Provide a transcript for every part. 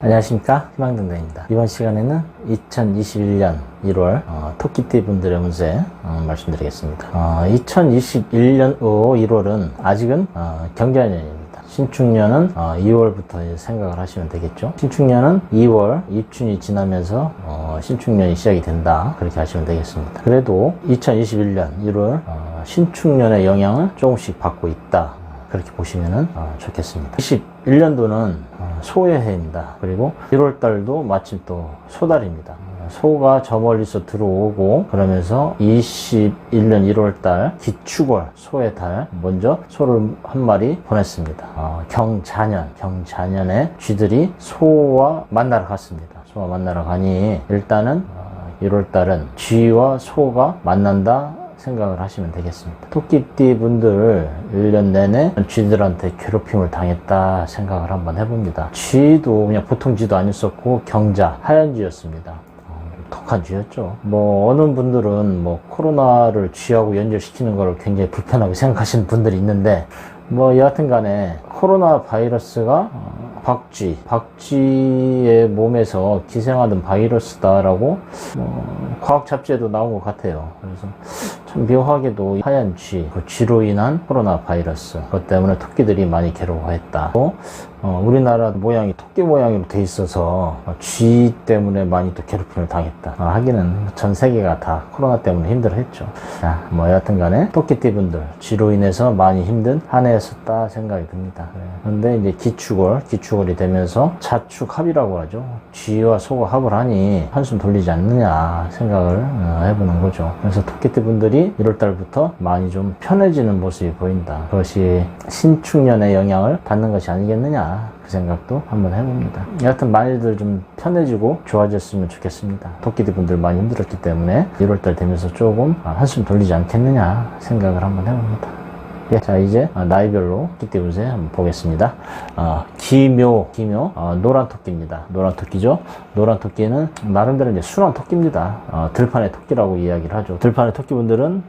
안녕하십니까, 희망등등입니다. 이번 시간에는 2021년 1월 토끼띠 분들의 운세 말씀드리겠습니다. 2021년 1월은 아직은 경자년입니다. 신축년은 2월부터 생각을 하시면 되겠죠. 신축년은 2월 입춘이 지나면서 신축년이 시작이 된다, 그렇게 하시면 되겠습니다. 그래도 2021년 1월 신축년의 영향을 조금씩 받고 있다, 그렇게 보시면 좋겠습니다. 21년도는 소의 해입니다. 그리고 1월달도 마침 또 소달입니다. 소가 저 멀리서 들어오고, 그러면서 21년 1월달 기축월 소의 달, 먼저 소를 한 마리 보냈습니다. 경자년의 쥐들이 소와 만나러 갔습니다. 소와 만나러 가니 일단은 1월달은 쥐와 소가 만난다 생각을 하시면 되겠습니다. 토끼띠 분들 1년 내내 쥐들한테 괴롭힘을 당했다 생각을 한번 해봅니다. 쥐도 그냥 보통 쥐도 아니었었고 경자, 하얀 쥐였습니다. 독한 쥐였죠. 어느 분들은 코로나를 쥐하고 연결시키는 걸 굉장히 불편하게 생각하시는 분들이 있는데, 여하튼 간에 코로나 바이러스가 박쥐의 몸에서 기생하던 바이러스다라고 과학 잡지에도 나온 것 같아요. 그래서 참 묘하게도 하얀 쥐, 그 쥐로 인한 코로나 바이러스, 그것 때문에 토끼들이 많이 괴로워했다. 또 우리나라 모양이 토끼 모양으로 돼 있어서 쥐 때문에 많이 또 괴롭힘을 당했다. 하기는 전 세계가 다 코로나 때문에 힘들어했죠. 여하튼 간에 토끼띠 분들 쥐로 인해서 많이 힘든 한 해였었다 생각이 듭니다. 그런데 이제 기축월이 되면서 자축합이라고 하죠. 쥐와 소가 합을 하니 한숨 돌리지 않느냐 생각을 해보는 거죠. 그래서 토끼띠 분들이 1월달부터 많이 좀 편해지는 모습이 보인다. 그것이 신축년의 영향을 받는 것이 아니겠느냐, 그 생각도 한번 해봅니다. 여하튼 많이들 좀 편해지고 좋아졌으면 좋겠습니다. 토끼띠 분들 많이 힘들었기 때문에 1월달 되면서 조금 한숨 돌리지 않겠느냐 생각을 한번 해봅니다. 자, 이제 나이별로 토끼띠 운세 한번 보겠습니다. 기묘, 노란 토끼입니다. 노란 토끼죠. 노란 토끼는 나름대로 이제 순한 토끼입니다. 들판의 토끼라고 이야기를 하죠. 들판의 토끼분들은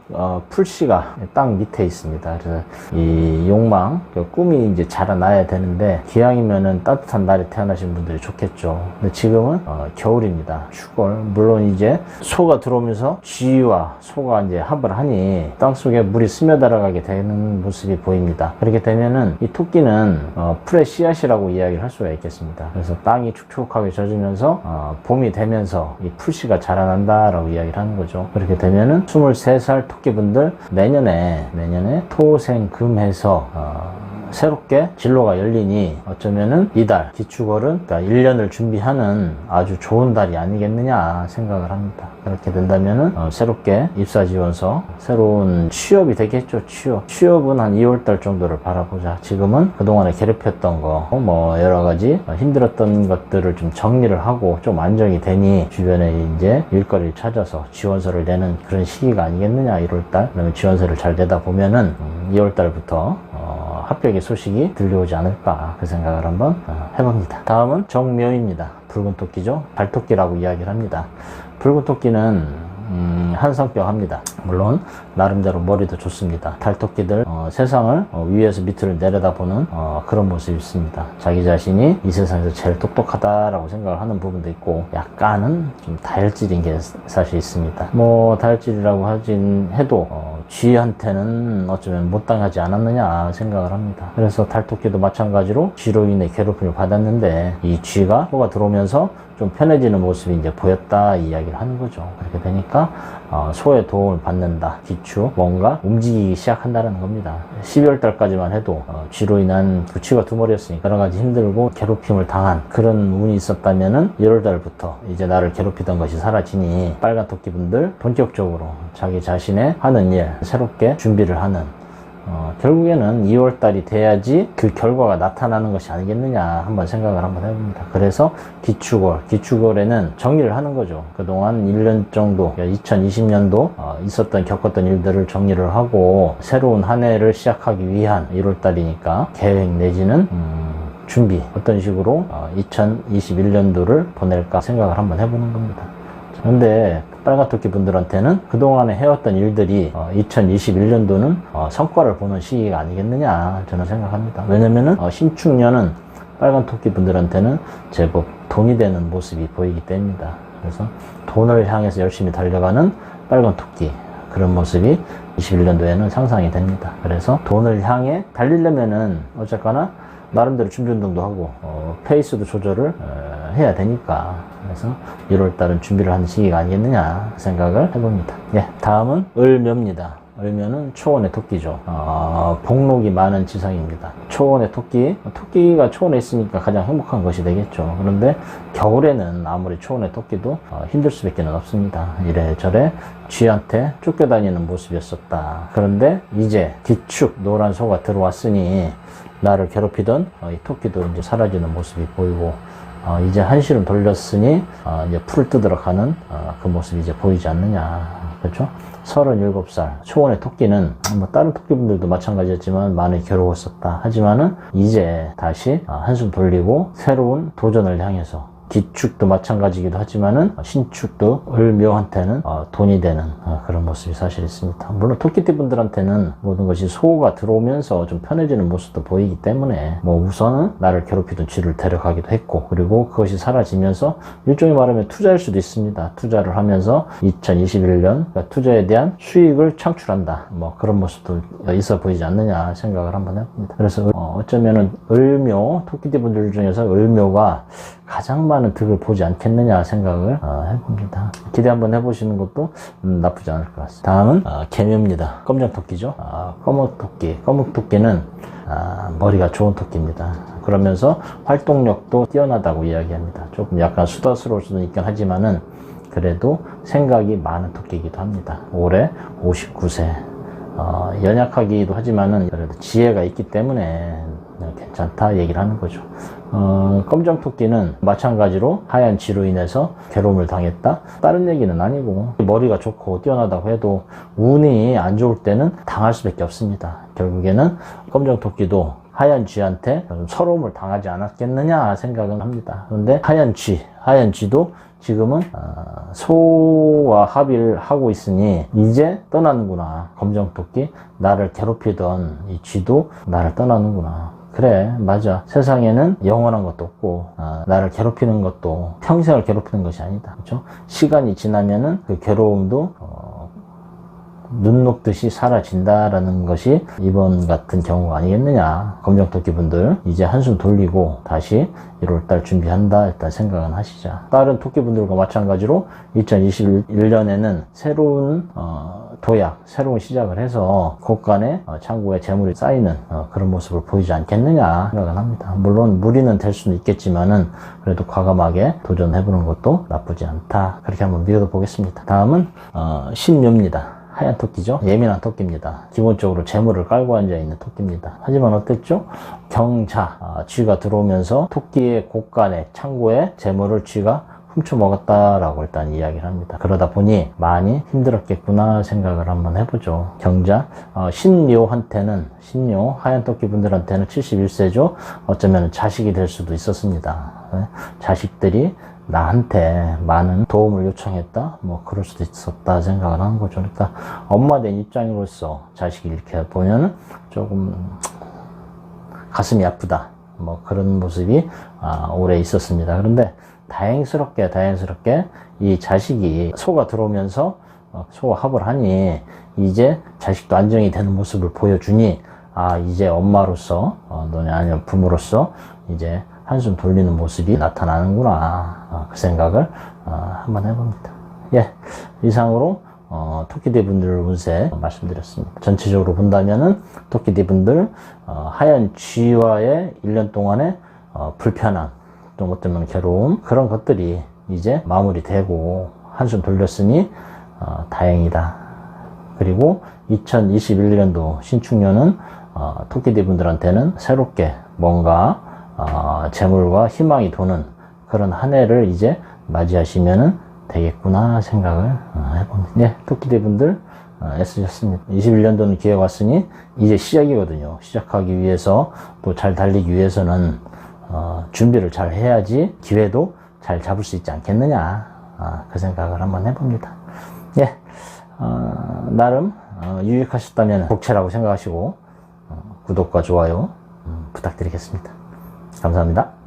풀씨가 땅 밑에 있습니다. 그래서 이 욕망, 꿈이 이제 자라나야 되는데, 기왕이면은 따뜻한 날에 태어나신 분들이 좋겠죠. 근데 지금은 겨울입니다. 휴걸. 물론 이제 소가 들어오면서 쥐와 소가 이제 합을 하니 땅속에 물이 스며들어가게 되는 모습이 보입니다. 그렇게 되면은 이 토끼는 풀의 씨앗이라고 이야기를 할 수가 있겠습니다. 그래서 땅이 축축하게 젖으면서 봄이 되면서 이 풀씨가 자라난다라고 이야기를 하는 거죠. 그렇게 되면은 23살 토끼분들 내년에 토생금해서 새롭게 진로가 열리니 어쩌면은 이달 기축월은 1년을 준비하는 아주 좋은 달이 아니겠느냐 생각을 합니다. 그렇게 된다면은 새롭게 입사지원서, 새로운 취업이 되겠죠. 취업은 한 2월달 정도를 바라보자. 지금은 그동안에 괴롭혔던 거, 여러가지 힘들었던 것들을 좀 정리를 하고 좀 안정이 되니 주변에 이제 일거리를 찾아서 지원서를 내는 그런 시기가 아니겠느냐, 1월달. 그러면 지원서를 잘 내다 보면은 2월달부터 합격의 소식이 들려오지 않을까, 그 생각을 한번 해봅니다. 다음은 정묘입니다. 붉은 토끼죠. 발토끼라고 이야기를 합니다. 붉은 토끼는 한성격합니다. 물론 나름대로 머리도 좋습니다. 달토끼들 세상을 위에서 밑으로 내려다보는 그런 모습이 있습니다. 자기 자신이 이 세상에서 제일 똑똑하다라고 생각을 하는 부분도 있고, 약간은 좀 다혈질인 게 사실 있습니다. 다혈질이라고 하진 해도 쥐한테는 어쩌면 못 당하지 않았느냐 생각을 합니다. 그래서 달토끼도 마찬가지로 쥐로 인해 괴롭힘을 받았는데, 이 쥐가 소가 들어오면서 좀 편해지는 모습이 이제 보였다, 이 이야기를 하는 거죠. 그렇게 되니까 소의 도움을 받는다, 기축, 뭔가 움직이기 시작한다는 겁니다. 12월 달까지만 해도 쥐로 인한 쥐가 두 머리였으니까 여러 가지 힘들고 괴롭힘을 당한 그런 운이 있었다면은 1월 달부터 이제 나를 괴롭히던 것이 사라지니 빨간 토끼분들 본격적으로 자기 자신의 하는 일, 새롭게 준비를 하는, 결국에는 2월달이 돼야지 그 결과가 나타나는 것이 아니겠느냐 한번 생각을 한번 해봅니다. 그래서 기축월에는 정리를 하는 거죠. 그동안 1년 정도, 2020년도 겪었던 일들을 정리를 하고 새로운 한 해를 시작하기 위한 1월달이니까 계획 내지는 준비, 어떤 식으로 2021년도를 보낼까 생각을 한번 해보는 겁니다. 그런데 빨간토끼 분들한테는 그동안에 해왔던 일들이 2021년도는 성과를 보는 시기가 아니겠느냐 저는 생각합니다. 왜냐면은 신축년은 빨간 토끼 분들한테는 제법 돈이 되는 모습이 보이기 때문입니다. 그래서 돈을 향해서 열심히 달려가는 빨간 토끼, 그런 모습이 21년도에는 상상이 됩니다. 그래서 돈을 향해 달리려면은 어쨌거나 나름대로 준비 운동도 하고 페이스도 조절을 해야 되니까, 그래서 1월달은 준비를 하는 시기가 아니겠느냐 생각을 해봅니다. 예, 다음은 을묘입니다. 을묘는 초원의 토끼죠. 복록이 많은 지상입니다. 초원의 토끼가 초원에 있으니까 가장 행복한 것이 되겠죠. 그런데 겨울에는 아무리 초원의 토끼도 힘들 수밖에 없습니다. 이래저래 쥐한테 쫓겨다니는 모습이었었다. 그런데 이제 기축 노란 소가 들어왔으니 나를 괴롭히던 이 토끼도 이제 사라지는 모습이 보이고, 이제 한시름 돌렸으니 이제 풀을 뜯으러 가는 그 모습이 이제 보이지 않느냐. 그렇죠? 37살 초원의 토끼는 뭐 다른 토끼분들도 마찬가지였지만 많이 괴로웠었다. 하지만은 이제 다시 한숨 돌리고 새로운 도전을 향해서, 기축도 마찬가지이기도 하지만은 신축도 을묘한테는 돈이 되는 그런 모습이 사실 있습니다. 물론 토끼띠 분들한테는 모든 것이 소가 들어오면서 좀 편해지는 모습도 보이기 때문에 뭐 우선은 나를 괴롭히던 쥐를 데려가기도 했고, 그리고 그것이 사라지면서 일종의 말하면 투자일 수도 있습니다. 투자를 하면서 2021년 그러니까 투자에 대한 수익을 창출한다, 뭐 그런 모습도 있어 보이지 않느냐 생각을 한번 해봅니다. 그래서 어쩌면은 을묘 토끼띠 분들 중에서 을묘가 가장 많은 득을 보지 않겠느냐 생각을 해봅니다. 기대 한번 해보시는 것도 나쁘지 않을 것 같습니다. 다음은 개묘입니다. 검정토끼죠. 검은토끼는 머리가 좋은 토끼입니다. 그러면서 활동력도 뛰어나다고 이야기합니다. 조금 약간 수다스러울 수도 있긴 하지만은 그래도 생각이 많은 토끼이기도 합니다. 올해 59세. 연약하기도 하지만은 그래도 지혜가 있기 때문에 괜찮다 얘기를 하는 거죠. 검정토끼는 마찬가지로 하얀 쥐로 인해서 괴로움을 당했다? 다른 얘기는 아니고, 머리가 좋고 뛰어나다고 해도 운이 안 좋을 때는 당할 수밖에 없습니다. 결국에는 검정토끼도 하얀 쥐한테 서러움을 당하지 않았겠느냐 생각은 합니다. 그런데 하얀 쥐도 지금은 소와 합의를 하고 있으니 이제 떠나는구나. 검정토끼, 나를 괴롭히던 이 쥐도 나를 떠나는구나. 그래, 맞아. 세상에는 영원한 것도 없고 나를 괴롭히는 것도 평생을 괴롭히는 것이 아니다. 그렇죠? 시간이 지나면은 그 괴로움도 눈 녹듯이 사라진다라는 것이 이번 같은 경우가 아니겠느냐. 검정토끼 분들 이제 한숨 돌리고 다시 1월달 준비한다 일단 생각은 하시자. 다른 토끼 분들과 마찬가지로 2021년에는 새로운 도약, 새로운 시작을 해서 곳간에 창고에 재물이 쌓이는 그런 모습을 보이지 않겠느냐 생각은 합니다. 물론 무리는 될 수는 있겠지만은 그래도 과감하게 도전해보는 것도 나쁘지 않다. 그렇게 한번 믿어보겠습니다. 다음은 신묘입니다. 하얀 토끼죠. 예민한 토끼입니다. 기본적으로 재물을 깔고 앉아있는 토끼입니다. 하지만 어땠죠? 경자, 쥐가 들어오면서 토끼의 곳간에 창고에 재물을 쥐가 훔쳐먹었다라고 일단 이야기를 합니다. 그러다 보니 많이 힘들었겠구나 생각을 한번 해보죠. 경자, 신묘 하얀 토끼 분들한테는 71세죠. 어쩌면 자식이 될 수도 있었습니다. 자식들이 나한테 많은 도움을 요청했다? 뭐 그럴 수도 있었다 생각을 하는 거죠. 그러니까 엄마 된 입장으로서 자식이 이렇게 보면은 조금 가슴이 아프다. 뭐 그런 모습이 올해 있었습니다. 그런데 다행스럽게 이 자식이 소가 들어오면서 소와 합을 하니 이제 자식도 안정이 되는 모습을 보여주니 이제 엄마로서 너네 아니면 부모로서 이제 한숨 돌리는 모습이 나타나는구나. 그 생각을 한번 해봅니다. 예, 이상으로 토끼띠 분들 운세 말씀드렸습니다. 전체적으로 본다면은 토끼띠 분들 하얀 쥐와의 1년 동안의 불편함, 또 어쩌면 괴로움, 그런 것들이 이제 마무리되고 한숨 돌렸으니 다행이다. 그리고 2021년도 신축년은 토끼띠 분들한테는 새롭게 뭔가 재물과 희망이 도는 그런 한 해를 이제 맞이하시면 되겠구나 생각을 해봅니다. 네, 토끼띠 분들 애쓰셨습니다. 21년도는 기회가 왔으니 이제 시작이거든요. 시작하기 위해서 또 잘 달리기 위해서는 준비를 잘 해야지 기회도 잘 잡을 수 있지 않겠느냐. 그 생각을 한번 해봅니다. 예, 나름 유익하셨다면 복채라고 생각하시고 구독과 좋아요 부탁드리겠습니다. 감사합니다.